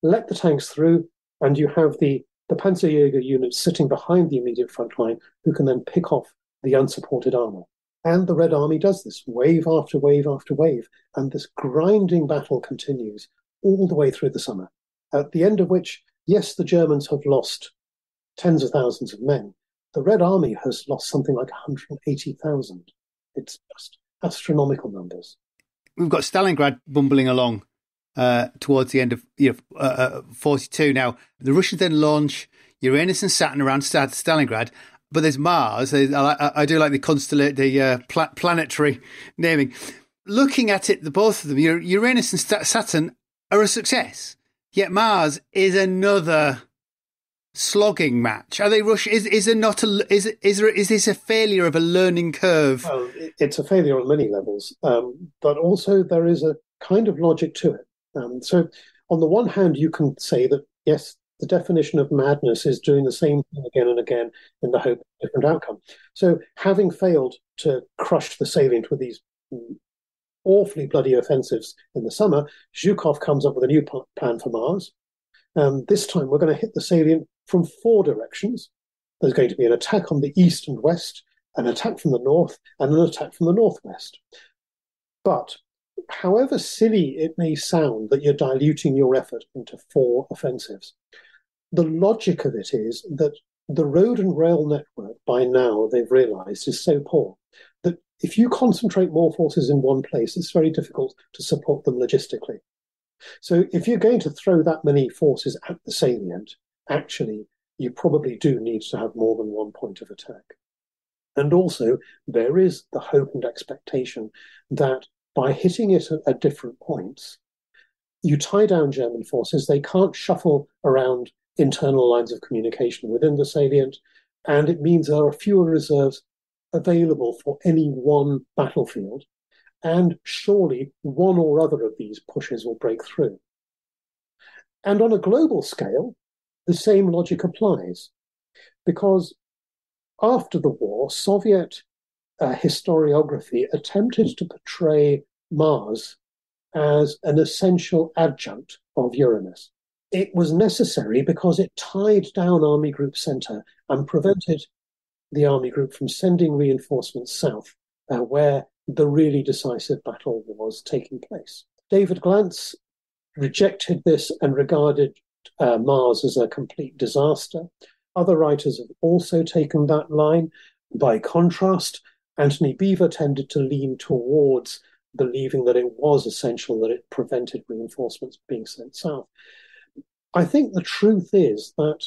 Let the tanks through, and you have the Panzerjäger units sitting behind the immediate front line who can then pick off the unsupported armour. And the Red Army does this, wave after wave after wave, and this grinding battle continues all the way through the summer, at the end of which, yes, the Germans have lost tens of thousands of men. The Red Army has lost something like 180,000. It's just astronomical numbers. We've got Stalingrad bumbling along towards the end of 42. Now, the Russians then launch Uranus and Saturn around Stalingrad, but there's Mars. I do like the planetary naming. Looking at it, the both of them, Uranus and Saturn are a success. Yet Mars is another slogging match. Are they Russian? Is this a failure of a learning curve? Well, it's a failure on many levels, but also there is a kind of logic to it. So, on the one hand, you can say that yes, the definition of madness is doing the same thing again and again in the hope of a different outcome. So, having failed to crush the salient with these awfully bloody offensives in the summer, Zhukov comes up with a new plan for Mars. This time, we're going to hit the salient from 4 directions. There's going to be an attack on the east and west, an attack from the north, and an attack from the northwest. But however silly it may sound that you're diluting your effort into 4 offensives, the logic of it is that the road and rail network, by now they've realized, is so poor that if you concentrate more forces in one place, it's very difficult to support them logistically. So if you're going to throw that many forces at the salient, actually, you probably do need to have more than one point of attack. And also, there is the hope and expectation that by hitting it at different points, you tie down German forces. They can't shuffle around internal lines of communication within the salient, and it means there are fewer reserves available for any one battlefield. And surely one or other of these pushes will break through. And on a global scale, the same logic applies, because after the war, Soviet historiography attempted to portray Mars as an essential adjunct of Uranus. It was necessary because it tied down Army Group Center and prevented the Army Group from sending reinforcements south, where the really decisive battle was taking place. David Glantz rejected this and regarded Mars as a complete disaster. Other writers have also taken that line. By contrast, Anthony Beevor tended to lean towards believing that it was essential that it prevented reinforcements being sent south. I think the truth is that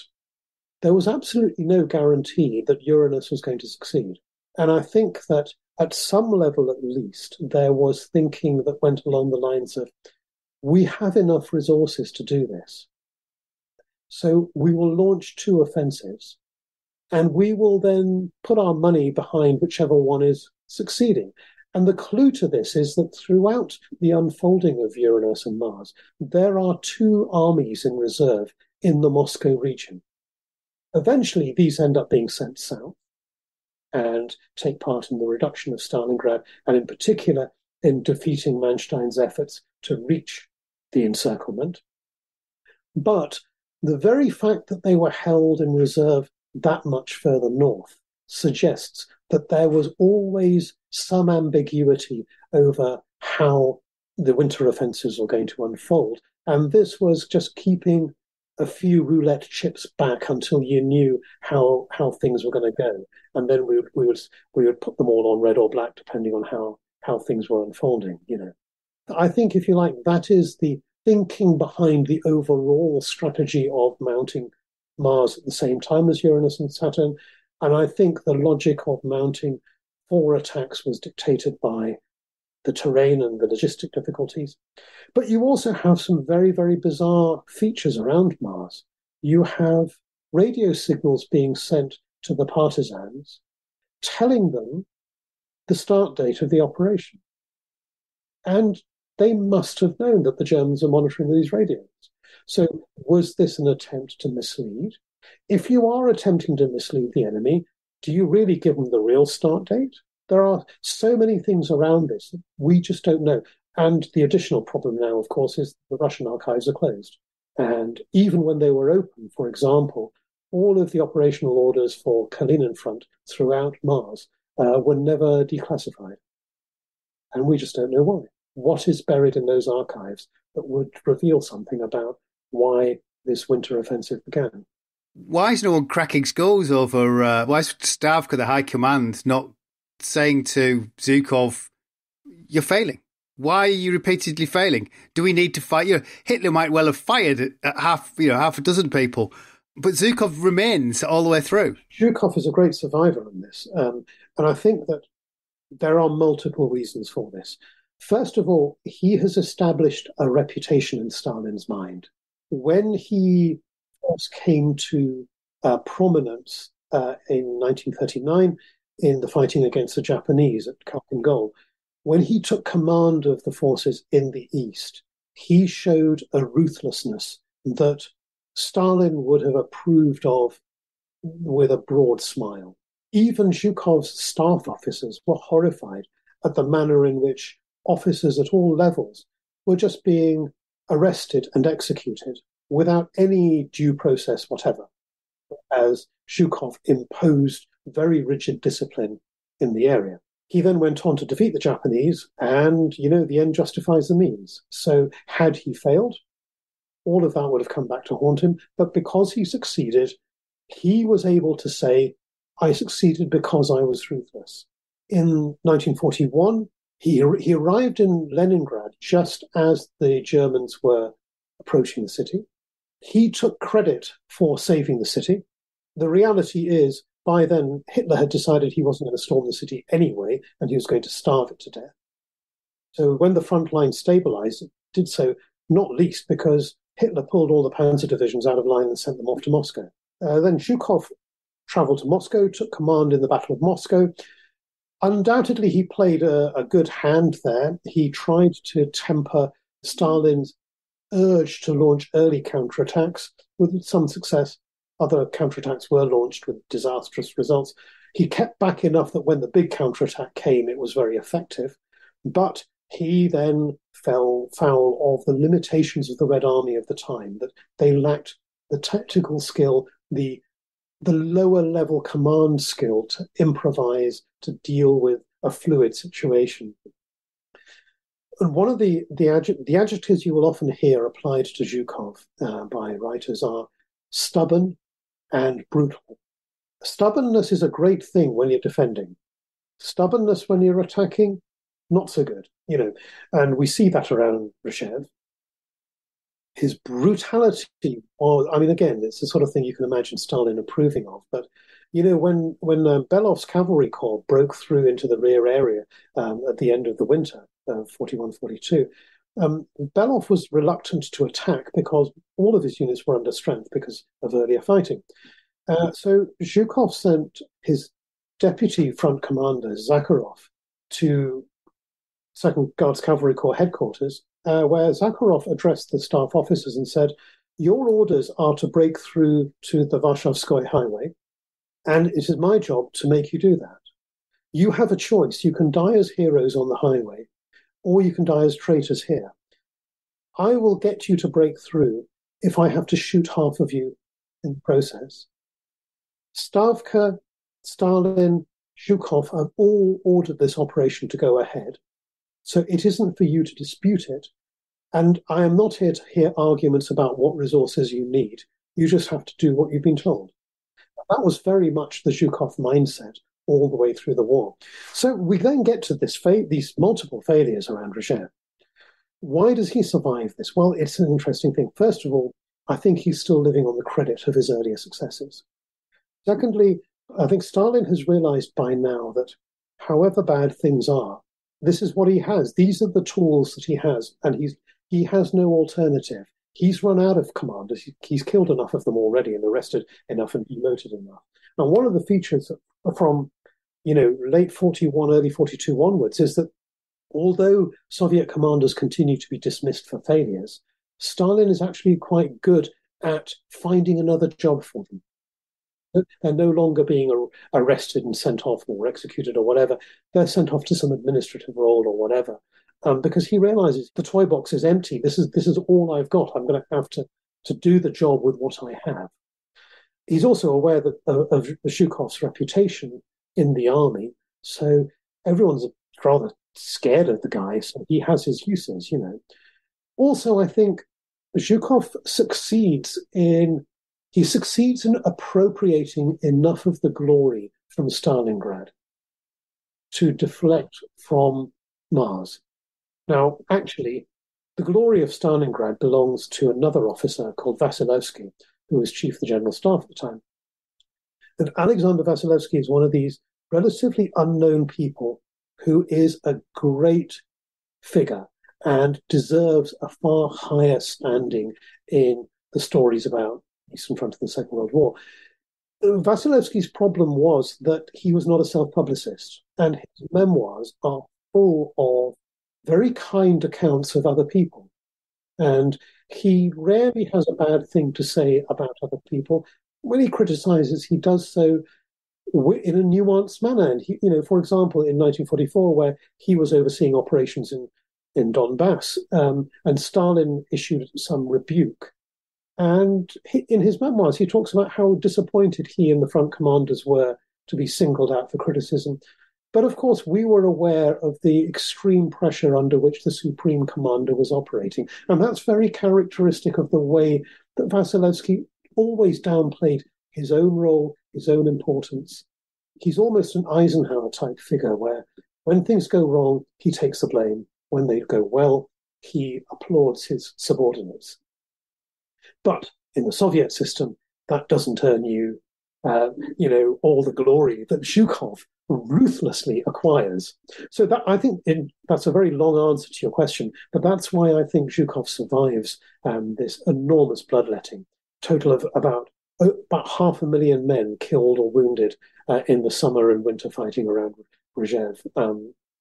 there was absolutely no guarantee that Uranus was going to succeed. And I think that at some level, at least, there was thinking that went along the lines of, we have enough resources to do this. So we will launch 2 offensives, and we will then put our money behind whichever one is succeeding. And the clue to this is that throughout the unfolding of Uranus and Mars, there are 2 armies in reserve in the Moscow region. Eventually, these end up being sent south and take part in the reduction of Stalingrad, and in particular in defeating Manstein's efforts to reach the encirclement. But the very fact that they were held in reserve that much further north suggests that there was always some ambiguity over how the winter offensives were going to unfold. And this was just keeping a few roulette chips back until you knew how things were going to go. and then we would put them all on red or black depending on how things were unfolding. I think, if you like, that is the thinking behind the overall strategy of mounting Mars at the same time as Uranus and Saturn. And I think the logic of mounting 4 attacks was dictated by the terrain and the logistic difficulties. But you also have some very, very bizarre features around Mars. You have radio signals being sent to the partisans telling them the start date of the operation. And they must have known that the Germans are monitoring these radios. So was this an attempt to mislead? If you are attempting to mislead the enemy, do you really give them the real start date? There are so many things around this that we just don't know. And the additional problem now, of course, is the Russian archives are closed. And even when they were open, for example, all of the operational orders for Kalinin Front throughout Mars were never declassified. And we just don't know why. What is buried in those archives that would reveal something about why this winter offensive began? Why is no one cracking skulls over, why is Stavka, the High Command, not saying to Zhukov, you're failing? Why are you repeatedly failing? Do we need to fight? Hitler might well have fired at half a dozen people, but Zhukov remains all the way through. Zhukov is a great survivor on this. And I think that there are multiple reasons for this. First of all, he has established a reputation in Stalin's mind. When he first came to prominence in 1939 in the fighting against the Japanese at Khalkhin Gol, when he took command of the forces in the East, he showed a ruthlessness that Stalin would have approved of with a broad smile. Even Zhukov's staff officers were horrified at the manner in which officers at all levels were just being arrested and executed without any due process whatever, as Zhukov imposed very rigid discipline in the area. He then went on to defeat the Japanese, and, the end justifies the means. So had he failed, all of that would have come back to haunt him. But because he succeeded, he was able to say, I succeeded because I was ruthless. In 1941, he arrived in Leningrad just as the Germans were approaching the city. He took credit for saving the city. The reality is, by then, Hitler had decided he wasn't going to storm the city anyway, and he was going to starve it to death. So when the front line stabilized, it did so not least because Hitler pulled all the panzer divisions out of line and sent them off to Moscow. Then Zhukov traveled to Moscow, took command in the Battle of Moscow. Undoubtedly, he played a good hand there. He tried to temper Stalin's urge to launch early counterattacks with some success. Other counterattacks were launched with disastrous results. He kept back enough that when the big counterattack came, it was very effective. But he then fell foul of the limitations of the Red Army of the time, that they lacked the tactical skill, the lower level command skill to improvise, to deal with a fluid situation. And one of the adjectives you will often hear applied to Zhukov by writers are stubborn and brutal. Stubbornness is a great thing when you're defending. Stubbornness when you're attacking, not so good, and we see that around Rzhev. His brutality, again, it's the sort of thing you can imagine Stalin approving of, but when Belov's cavalry corps broke through into the rear area at the end of the winter, 41-42, Belov was reluctant to attack because all of his units were under strength because of earlier fighting. So Zhukov sent his deputy front commander, Zakharov, to 2nd Guards Cavalry Corps headquarters, where Zakharov addressed the staff officers and said, your orders are to break through to the Varshavskoye highway, and it is my job to make you do that. You have a choice. You can die as heroes on the highway, or you can die as traitors here. I will get you to break through if I have to shoot half of you in the process. Stavka, Stalin, Zhukov have all ordered this operation to go ahead. So it isn't for you to dispute it. And I am not here to hear arguments about what resources you need. You just have to do what you've been told. That was very much the Zhukov mindset all the way through the war. So we then get to these multiple failures around Rzhev. Why does he survive this? Well, it's an interesting thing. First of all, I think he's still living on the credit of his earlier successes. Secondly, I think Stalin has realized by now that however bad things are, this is what he has. These are the tools that he has, and he has no alternative. He's run out of commanders. He's killed enough of them already and arrested enough and demoted enough. And one of the features from late 41, early 42 onwards is that although Soviet commanders continue to be dismissed for failures, Stalin is actually quite good at finding another job for them. They're no longer being arrested and sent off or executed or whatever. They're sent off to some administrative role or whatever, because he realizes the toy box is empty. This is all I've got. I'm going to have to do the job with what I have. He's also aware that of Zhukov's reputation in the army, so everyone's rather scared of the guy. So he has his uses, Also, I think Zhukov succeeds in appropriating enough of the glory from Stalingrad to deflect from Mars. Now, actually, the glory of Stalingrad belongs to another officer called Vasilevsky, who was chief of the general staff at the time. And Alexander Vasilevsky is one of these relatively unknown people who is a great figure and deserves a far higher standing in the stories about Eastern Front of the Second World War. Vasilevsky's problem was that he was not a self-publicist, and his memoirs are full of very kind accounts of other people. And he rarely has a bad thing to say about other people. When he criticizes, he does so in a nuanced manner. And for example, in 1944, where he was overseeing operations in Donbass, and Stalin issued some rebuke. And in his memoirs, he talks about how disappointed he and the front commanders were to be singled out for criticism. But of course, we were aware of the extreme pressure under which the Supreme Commander was operating. And that's very characteristic of the way that Vasilevsky always downplayed his own role, his own importance. He's almost an Eisenhower-type figure where when things go wrong, he takes the blame. When they go well, he applauds his subordinates. But in the Soviet system, that doesn't earn you, all the glory that Zhukov ruthlessly acquires. So that I think that's a very long answer to your question, but that's why I think Zhukov survives this enormous bloodletting. Total of about 500,000 men killed or wounded in the summer and winter fighting around Rzhev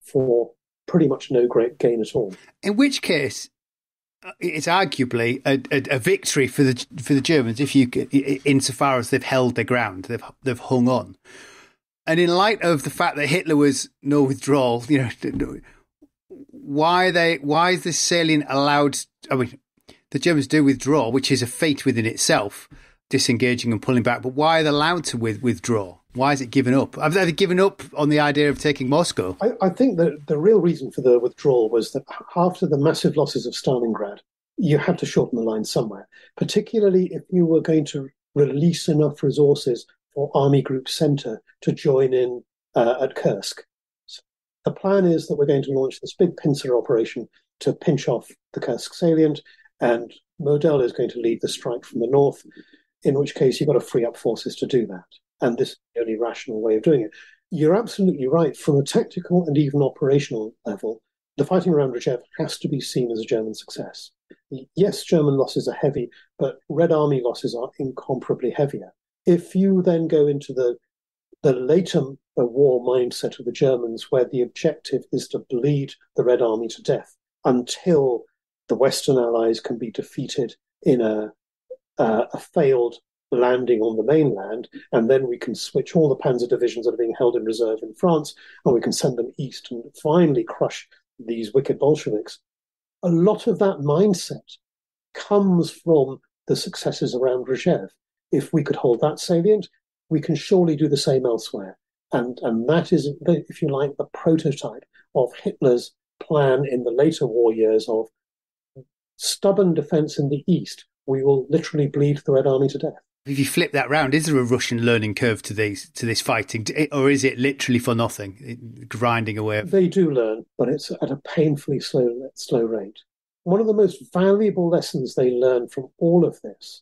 for pretty much no great gain at all. In which case, it's arguably a victory for the Germans, insofar as they've held their ground, they've hung on. And in light of the fact that Hitler was no withdrawal, why is this salient allowed? I mean, the Germans do withdraw, which is a feat within itself, disengaging and pulling back. But why are they allowed to withdraw? Why is it given up? Have they given up on the idea of taking Moscow? I think that the real reason for the withdrawal was that after the massive losses of Stalingrad, you had to shorten the line somewhere, particularly if you were going to release enough resources for Army Group Center to join in at Kursk. So the plan is that we're going to launch this big pincer operation to pinch off the Kursk salient, and Model is going to lead the strike from the north, in which case you've got to free up forces to do that. And this is the only rational way of doing it. You're absolutely right. From a tactical and even operational level, the fighting around Rzhev has to be seen as a German success. Yes, German losses are heavy, but Red Army losses are incomparably heavier. If you then go into the later war mindset of the Germans, where the objective is to bleed the Red Army to death until the Western Allies can be defeated in a failed landing on the mainland, and then we can switch all the panzer divisions that are being held in reserve in France, and we can send them east and finally crush these wicked Bolsheviks. A lot of that mindset comes from the successes around Rzhev. If we could hold that salient, we can surely do the same elsewhere. And that is, if you like, the prototype of Hitler's plan in the later war years of stubborn defense in the east. We will literally bleed the Red Army to death. If you flip that round, is there a Russian learning curve to this fighting, or is it literally for nothing, grinding away? They do learn, but it's at a painfully slow rate. One of the most valuable lessons they learn from all of this,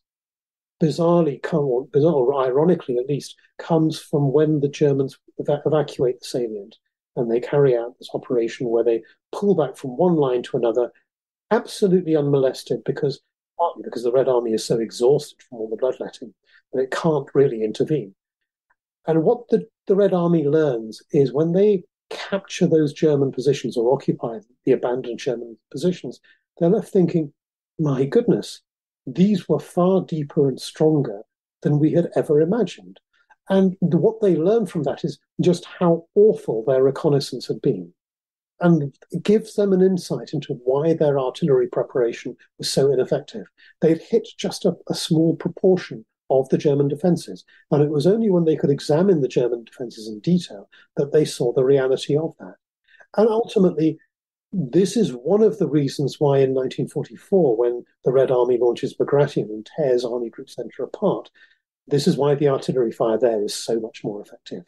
bizarre or ironically at least, comes from when the Germans evacuate the salient and they carry out this operation where they pull back from one line to another, absolutely unmolested, partly because the Red Army is so exhausted from all the bloodletting that it can't really intervene. And what the Red Army learns is when they capture those German positions or occupy the abandoned German positions, they're left thinking, my goodness, these were far deeper and stronger than we had ever imagined. And what they learn from that is just how awful their reconnaissance had been. And it gives them an insight into why their artillery preparation was so ineffective. They'd hit just a small proportion of the German defences, and it was only when they could examine the German defences in detail that they saw the reality of that. And ultimately, this is one of the reasons why in 1944, when the Red Army launches Bagration and tears Army Group Centre apart, this is why the artillery fire there is so much more effective.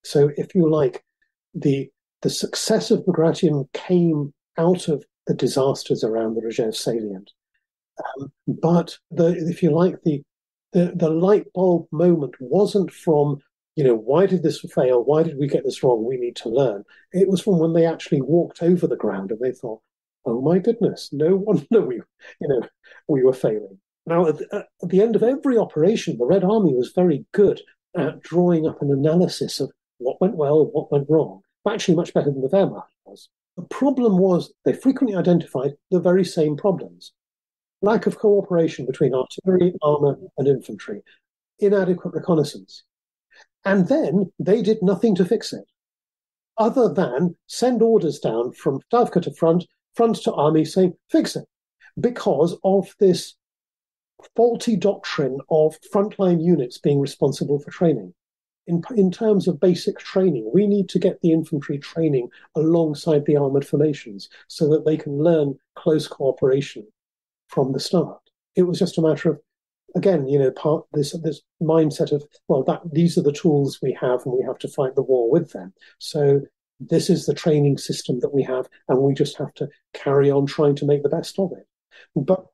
So if you like, the success of Bagration came out of the disasters around the Rzhev Salient. But if you like, the light bulb moment wasn't from, why did this fail? Why did we get this wrong? We need to learn. It was from when they actually walked over the ground and they thought, oh my goodness, no wonder we were failing. Now, at the end of every operation, the Red Army was very good at drawing up an analysis of what went well, what went wrong. Actually, much better than the Wehrmacht was. The problem was they frequently identified the very same problems. Lack of cooperation between artillery, armour and infantry. Inadequate reconnaissance. And then they did nothing to fix it, other than send orders down from Stavka to front to army saying, fix it, because of this faulty doctrine of frontline units being responsible for training. In terms of basic training, we need to get the infantry training alongside the armoured formations so that they can learn close cooperation from the start. It was just a matter of, again, this mindset of, these are the tools we have and we have to fight the war with them. So this is the training system that we have and we just have to carry on trying to make the best of it. But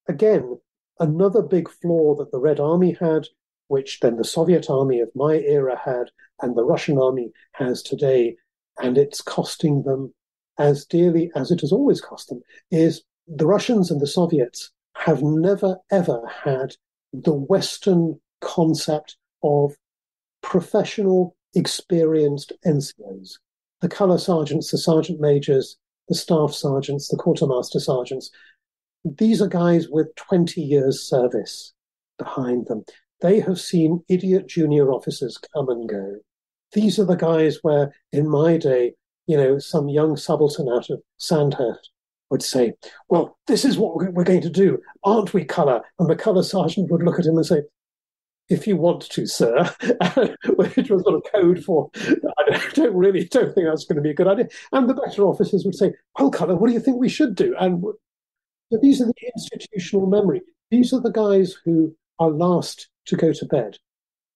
again, another big flaw that the Red Army had, which then the Soviet army of my era had, and the Russian army has today, and it's costing them as dearly as it has always cost them, is the Russians and the Soviets have never, ever had the Western concept of professional, experienced NCOs. The colour sergeants, the sergeant majors, the staff sergeants, the quartermaster sergeants. These are guys with 20 years service behind them. They have seen idiot junior officers come and go. These are the guys where, in my day, some young subaltern out of Sandhurst would say, well, this is what we're going to do, aren't we, colour? And the colour sergeant would look at him and say, if you want to, sir, which was sort of code for, I don't think that's going to be a good idea. And the better officers would say, well, colour, what do you think we should do? And so these are the institutional memory. These are the guys who are last to go to bed.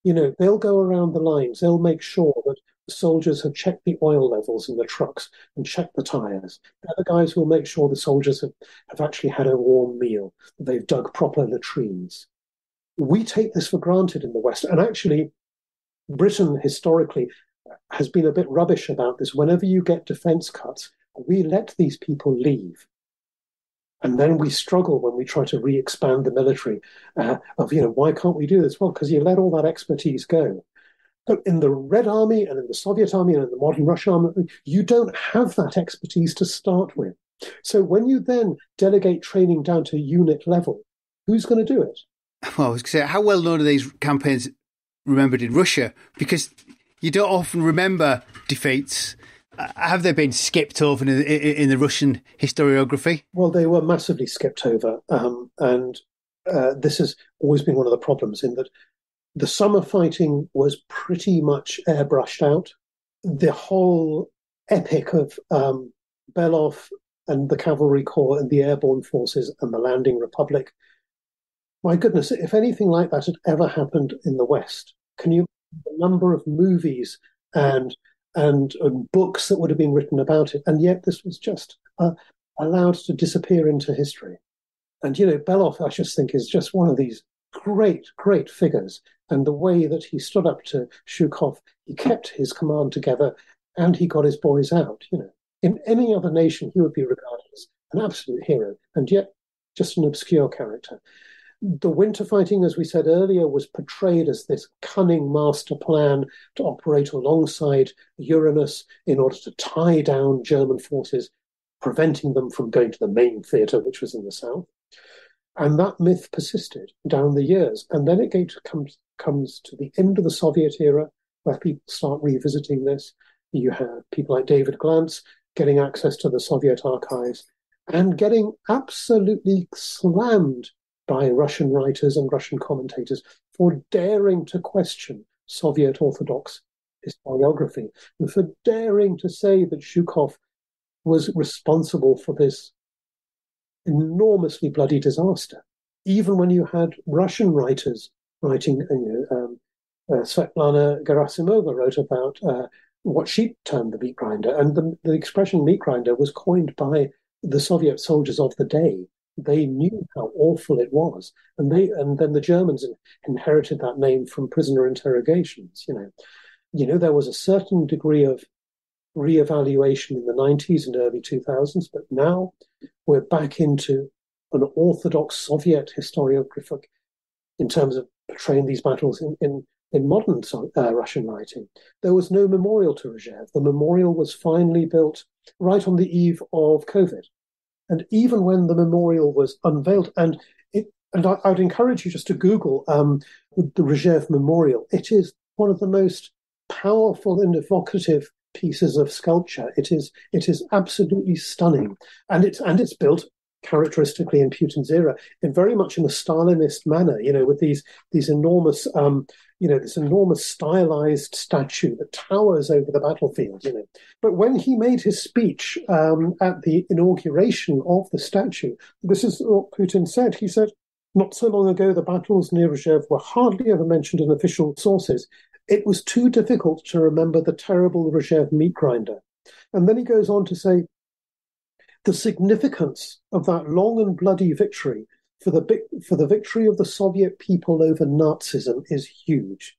They'll go around the lines. They'll make sure that the soldiers have checked the oil levels in the trucks and checked the tyres. They're the guys who will make sure the soldiers have actually had a warm meal, that they've dug proper latrines. We take this for granted in the West. And actually, Britain historically has been a bit rubbish about this. Whenever you get defence cuts, we let these people leave. And then we struggle when we try to re-expand the military why can't we do this? Well, because you let all that expertise go. But in the Red Army and in the Soviet Army and in the modern Russian Army, you don't have that expertise to start with. So when you then delegate training down to unit level, who's going to do it? Well, I was going to say, how well known are these campaigns remembered in Russia? Because you don't often remember defeats. Have they been skipped over in the Russian historiography? Well, they were massively skipped over. And this has always been one of the problems in that the summer fighting was pretty much airbrushed out. The whole epic of Belov and the Cavalry Corps and the Airborne Forces and the Landing Republic My goodness, if anything like that had ever happened in the West, can you the number of movies and and books that would have been written about it? And yet this was just allowed to disappear into history. And, Belov, I just think, is just one of these great, great figures. And the way that he stood up to Zhukov, he kept his command together and he got his boys out. In any other nation, he would be regarded as an absolute hero. And yet, just an obscure character. The winter fighting, as we said earlier, was portrayed as this cunning master plan to operate alongside Uranus in order to tie down German forces, preventing them from going to the main theatre, which was in the south. And that myth persisted down the years. And then it comes to the end of the Soviet era, where people start revisiting this. You have people like David Glantz getting access to the Soviet archives and getting absolutely slammed by Russian writers and Russian commentators for daring to question Soviet Orthodox historiography and for daring to say that Zhukov was responsible for this enormously bloody disaster. Even when you had Russian writers writing, Svetlana Gerasimova wrote about what she termed the meat grinder, and the expression meat grinder was coined by the Soviet soldiers of the day. They knew how awful it was, and then the Germans inherited that name from prisoner interrogations. There was a certain degree of reevaluation in the 90s and early 2000s, but now we're back into an orthodox Soviet historiographic in terms of portraying these battles in modern Russian writing. There was no memorial to Rzhev. The memorial was finally built right on the eve of COVID. And even when the memorial was unveiled, and I would encourage you just to Google the Rzhev Memorial. It is one of the most powerful and evocative pieces of sculpture. It is absolutely stunning, and it's built characteristically in Putin's era, very much in a Stalinist manner. With these enormous, this enormous stylized statue that towers over the battlefield. But when he made his speech at the inauguration of the statue, this is what Putin said. He said, "Not so long ago, the battles near Rzhev were hardly ever mentioned in official sources. It was too difficult to remember the terrible Rzhev meat grinder." And then he goes on to say, the significance of that long and bloody victory for the victory of the Soviet people over Nazism is huge.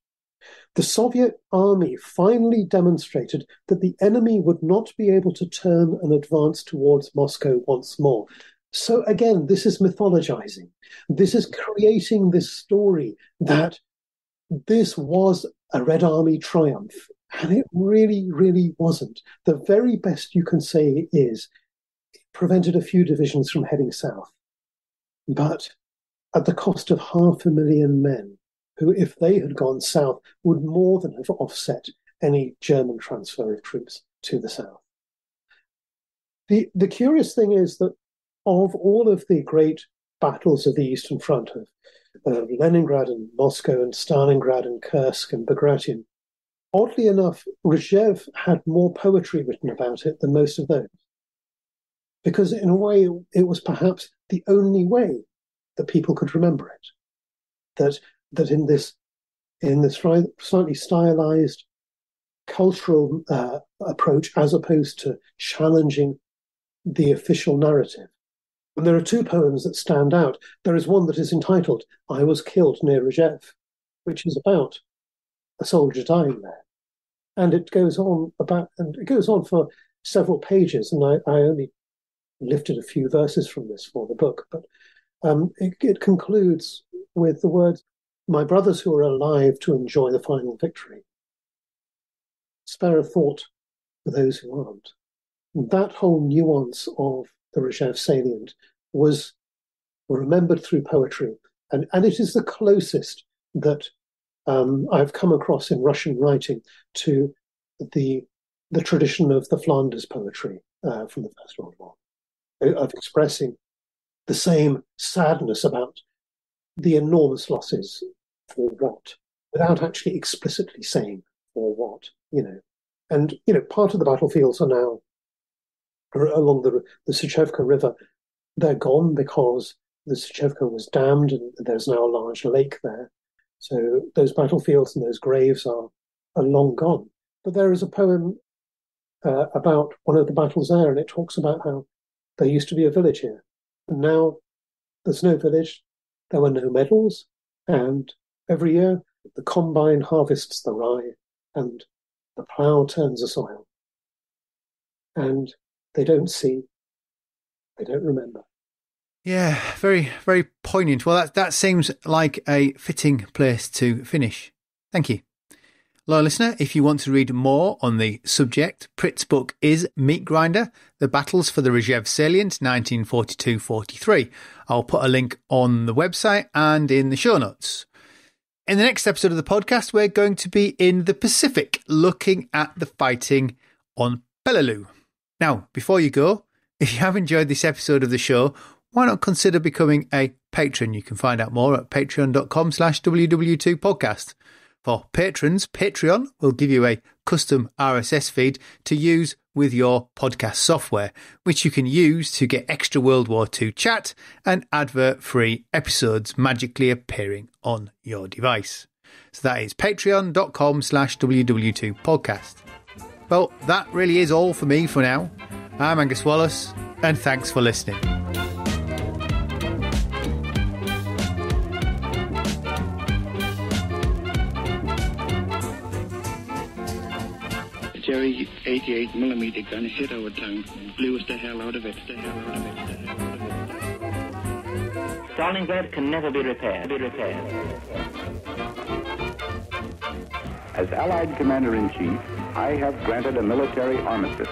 The Soviet army finally demonstrated that the enemy would not be able to turn and advance towards Moscow once more. So again, this is mythologizing. This is creating this story that this was a Red Army triumph. And it really, really wasn't. The very best you can say is it prevented a few divisions from heading south. But at the cost of 500,000 men, who, if they had gone south, would more than have offset any German transfer of troops to the south. The curious thing is that of all of the great battles of the Eastern Front, of Leningrad and Moscow and Stalingrad and Kursk and Bagration, oddly enough, Rzhev had more poetry written about it than most of those. Because in a way, it was perhaps the only way that people could remember it. That in this slightly stylized cultural approach, as opposed to challenging the official narrative. And there are two poems that stand out. There is one that is entitled "I Was Killed Near Rzhev," which is about a soldier dying there. And it goes on for several pages, and I only lifted a few verses from this for the book, but it concludes with the words, "My brothers who are alive to enjoy the final victory, spare a thought for those who aren't." And that whole nuance of the Rzhev Salient was remembered through poetry, and it is the closest that I've come across in Russian writing to the tradition of the Flanders poetry from the First World War, of expressing the same sadness about the enormous losses for what, without actually explicitly saying for what, And, part of the battlefields are now along the Suchevka River. They're gone because the Rzhevka was dammed, and there's now a large lake there. So those battlefields and those graves are long gone. But there is a poem about one of the battles there, and it talks about how there used to be a village here. And now there's no village, there were no medals, and every year the combine harvests the rye, and the plough turns the soil. And they don't see, they don't remember. Yeah, very, very poignant. Well, that seems like a fitting place to finish. Thank you. Loyal listener, if you want to read more on the subject, Prit's book is Meat Grinder, The Battles for the Rzhev Salient, 1942-43. I'll put a link on the website and in the show notes. In the next episode of the podcast, we're going to be in the Pacific, looking at the fighting on Peleliu. Now, before you go, if you have enjoyed this episode of the show, why not consider becoming a patron? You can find out more at patreon.com/WW2podcast. For patrons, Patreon will give you a custom RSS feed to use with your podcast software, which you can use to get extra World War II chat and advert-free episodes magically appearing on your device. So that is patreon.com/WW2podcast. Well, that really is all for me for now. I'm Angus Wallace, and thanks for listening. Jerry 88mm gun hit our tank, blew us the hell out of it. Stalingrad can never be repaired. As Allied Commander-in-Chief, I have granted a military armistice.